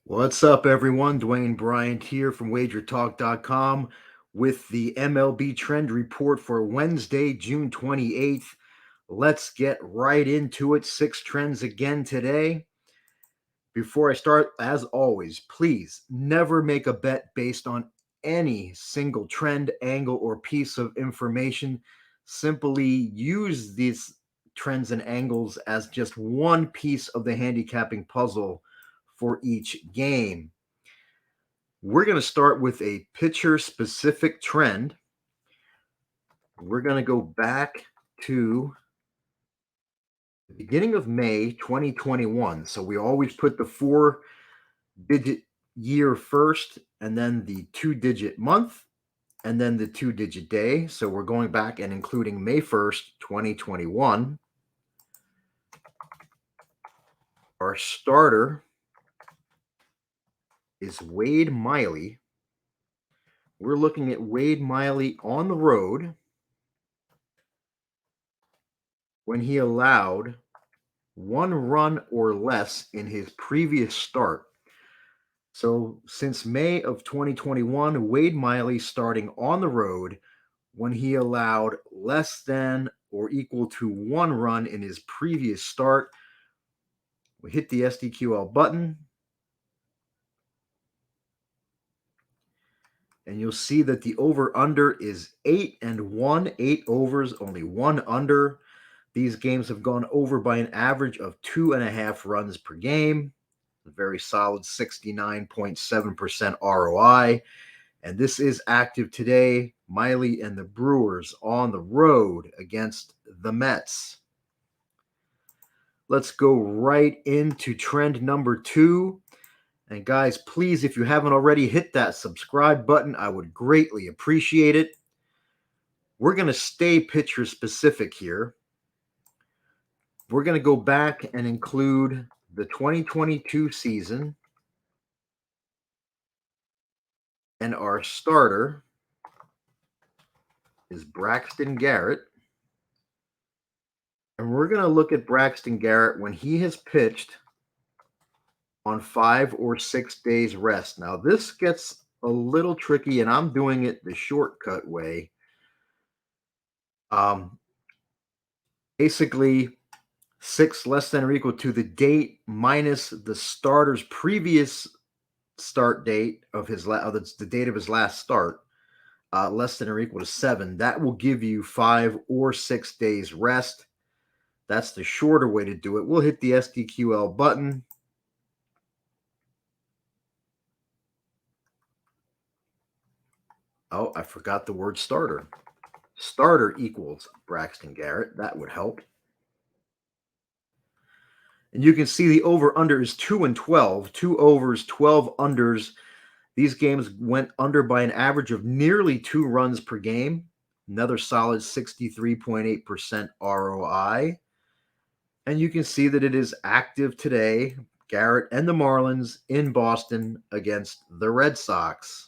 What's up, everyone? Dwayne Bryant here from WagerTalk.com with the MLB Trend Report for Wednesday, June 28th. Let's get right into it. 6 trends again today. Before I start, as always, please never make a bet based on any single trend, angle, or piece of information. Simply use these trends and angles as just one piece of the handicapping puzzle for each game. We're going to start with a pitcher specific trend. We're going to go back to the beginning of May 2021. So we always put the 4-digit year first, and then the 2-digit month, and then the 2-digit day. So we're going back and including May 1st, 2021. Our starter is Wade Miley. We're looking at Wade Miley on the road when he allowed 1 run or less in his previous start. So since May of 2021, Wade Miley starting on the road when he allowed less than or equal to 1 run in his previous start. We hit the SDQL button, and you'll see that the over-under is 8-1, 8 overs, only 1 under. These games have gone over by an average of 2.5 runs per game. A very solid 69.7% ROI. And this is active today. Miley and the Brewers on the road against the Mets. Let's go right into trend number 2. And guys, please, if you haven't already, hit that subscribe button. I would greatly appreciate it. We're going to stay pitcher specific here. We're going to go back and include the 2022 season. And our starter is Braxton Garrett. And we're going to look at Braxton Garrett when he has pitched on 5 or 6 days rest. Now, this gets a little tricky, and I'm doing it the shortcut way. Basically, 6 less than or equal to the date minus the starter's previous start date of his the date of his last start, less than or equal to 7. That will give you 5 or 6 days rest. That's the shorter way to do it. We'll hit the SDQL button. Oh, I forgot the word starter. Starter equals Braxton Garrett. That would help. And you can see the over-under is 2-12. 2 overs, 12 unders. These games went under by an average of nearly 2 runs per game. Another solid 63.8% ROI. And you can see that it is active today. Garrett and the Marlins in Boston against the Red Sox.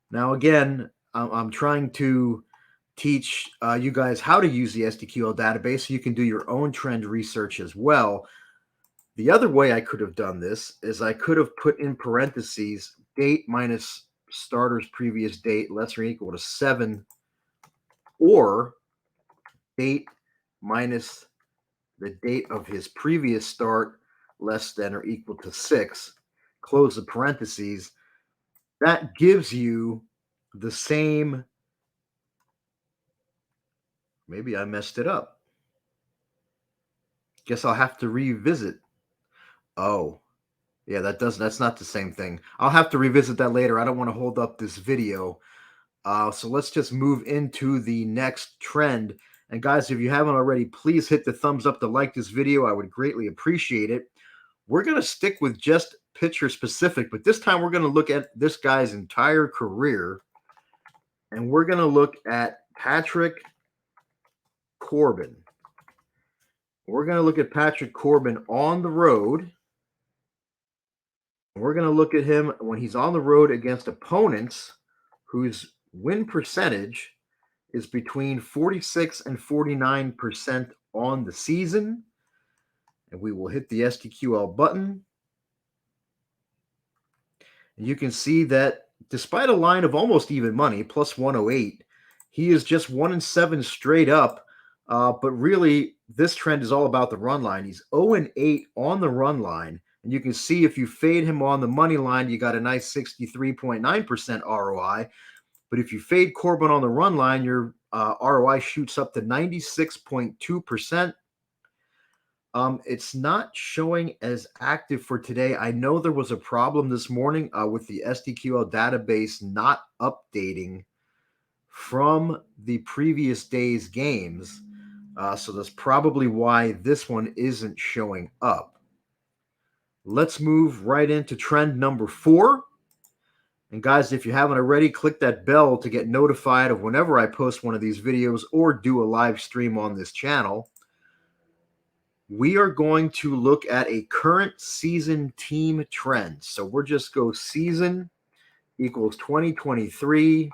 Now, again, I'm trying to teach you guys how to use the SDQL database so you can do your own trend research as well. The other way I could have done this is I could have put in parentheses date minus starter's previous date less or equal to 7, or date minus the date of his previous start less than or equal to 6, close the parentheses. That gives you the same. Maybe I messed it up. Guess I'll have to revisit. Oh, yeah, that's not the same thing. I'll have to revisit that later. I don't want to hold up this video. So let's just move into the next trend. And guys, if you haven't already, please hit the thumbs up to like this video. I would greatly appreciate it. We're going to stick with just pitcher specific, but this time we're going to look at this guy's entire career. And we're going to look at Patrick Corbin. We're going to look at Patrick Corbin on the road. We're going to look at him when he's on the road against opponents whose win percentage is between 46 and 49% on the season. And we will hit the SDQL button. You can see that despite a line of almost even money, plus 108, he is just 1-7 straight up. But really, this trend is all about the run line. He's 0-8 on the run line. And you can see if you fade him on the money line, you got a nice 63.9% ROI. But if you fade Corbin on the run line, your ROI shoots up to 96.2%. It's not showing as active for today. I know there was a problem this morning with the SDQL database not updating from the previous day's games. So that's probably why this one isn't showing up. Let's move right into trend number 4. And guys, if you haven't already, click that bell to get notified of whenever I post one of these videos or do a live stream on this channel. We are going to look at a current season team trend. So we're just go season equals 2023.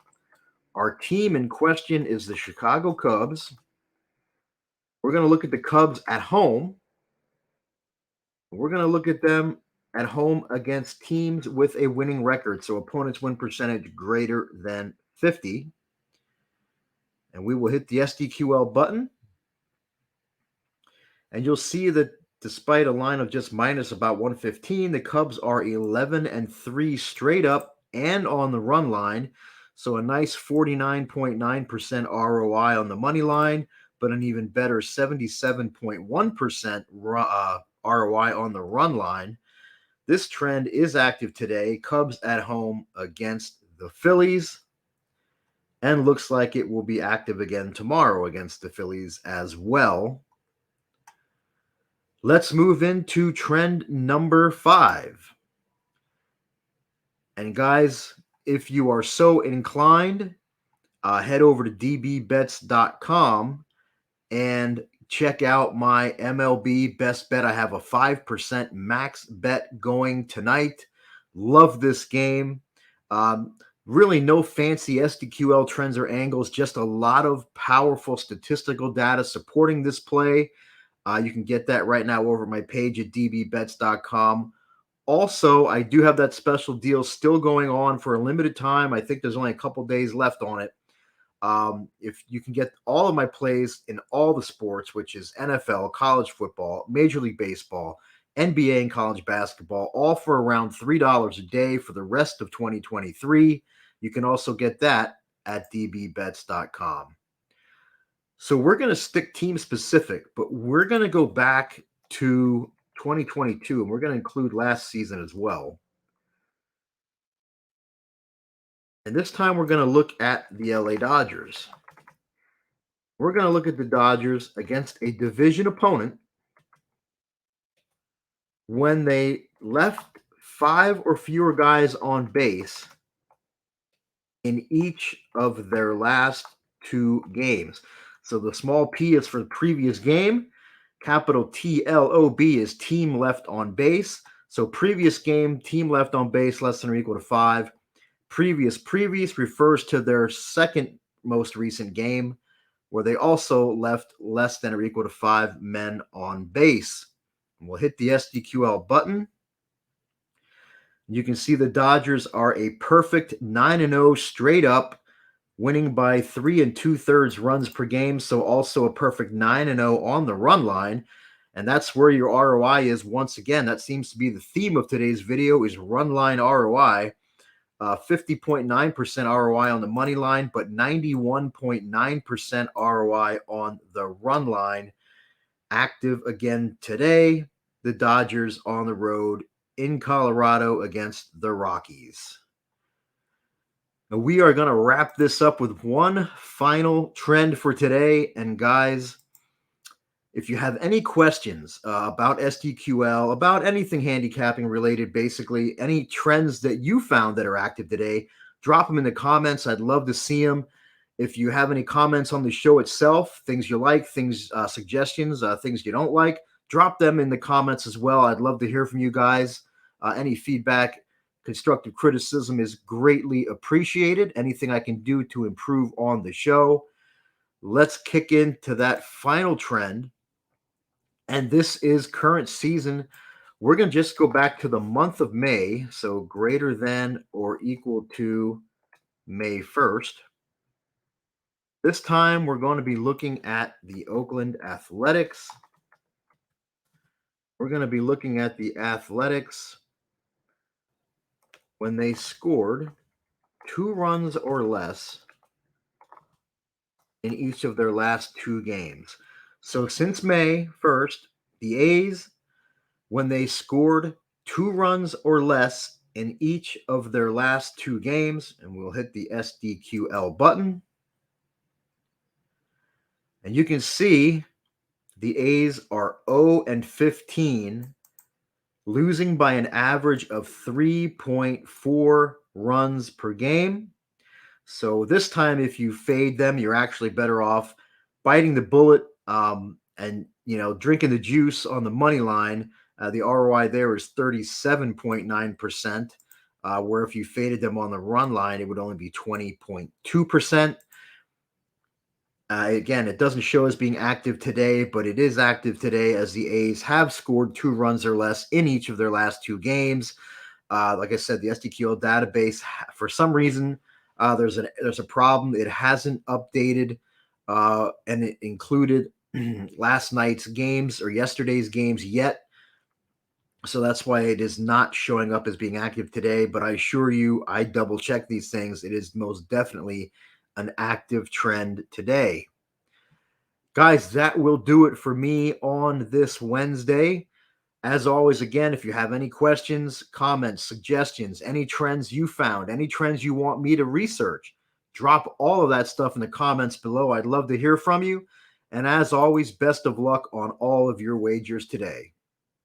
Our team in question is the Chicago Cubs. We're going to look at the Cubs at home. We're going to look at them at home against teams with a winning record. So opponents' win percentage greater than 50. And we will hit the SDQL button. And you'll see that despite a line of just minus about 115, the Cubs are 11-3 straight up and on the run line. So a nice 49.9% ROI on the money line, but an even better 77.1% ROI on the run line. This trend is active today. Cubs at home against the Phillies. And looks like it will be active again tomorrow against the Phillies as well. Let's move into trend number 5. And guys, if you are so inclined, head over to dbbets.com and check out my MLB best bet. I have a 5% max bet going tonight. Love this game. Really no fancy SDQL trends or angles, just a lot of powerful statistical data supporting this play. You can get that right now over at my page at dbbets.com. Also, I do have that special deal still going on for a limited time. I think there's only a couple days left on it. If you can get all of my plays in all the sports, which is NFL, college football, Major League Baseball, NBA, and college basketball, all for around $3 a day for the rest of 2023. You can also get that at dbbets.com. So we're going to stick team specific, but we're going to go back to 2022, and we're going to include last season as well. And this time we're going to look at the LA Dodgers. We're going to look at the Dodgers against a division opponent when they left 5 or fewer guys on base in each of their last 2 games. So the small p is for the previous game. Capital TLOB is team left on base. So previous game, team left on base less than or equal to 5. Previous refers to their second most recent game, where they also left less than or equal to 5 men on base. And we'll hit the SDQL button. You can see the Dodgers are a perfect 9-0 straight up, winning by 3 2/3 runs per game. So also a perfect 9-0 on the run line. And that's where your ROI is. Once again, that seems to be the theme of today's video is run line ROI. 50.9% ROI on the money line, but 91.9% ROI on the run line. Active again today. The Dodgers on the road in Colorado against the Rockies. Now we are going to wrap this up with one final trend for today. And guys, if you have any questions about SDQL, about anything handicapping related, basically any trends that you found that are active today, drop them in the comments. I'd love to see them. If you have any comments on the show itself, things you like, things, suggestions, things you don't like, drop them in the comments as well. I'd love to hear from you guys. Any feedback, constructive criticism is greatly appreciated. Anything I can do to improve on the show. Let's kick into that final trend. And this is current season We're going to just go back to the month of May, so greater than or equal to May 1st. This time we're going to be looking at the Oakland Athletics. We're going to be looking at the Athletics when they scored 2 runs or less in each of their last 2 games. So since May 1st, the A's, when they scored 2 runs or less in each of their last 2 games, and we'll hit the SDQL button, and you can see the A's are 0-15, losing by an average of 3.4 runs per game. So this time, if you fade them, you're actually better off biting the bullet and drinking the juice on the money line. The ROI there is 37.9%, where if you faded them on the run line, it would only be 20.2%. Again, it doesn't show as being active today, but it is active today as the A's have scored 2 runs or less in each of their last 2 games. Like I said, the SDQL database, for some reason, there's a problem. It hasn't updated, and it included last night's games or yesterday's games yet. So that's why it is not showing up as being active today. But I assure you, I double check these things. It is most definitely an active trend today. Guys, that will do it for me on this Wednesday. As always, again, if you have any questions, comments, suggestions, any trends you found, any trends you want me to research, drop all of that stuff in the comments below. I'd love to hear from you. And as always, best of luck on all of your wagers today.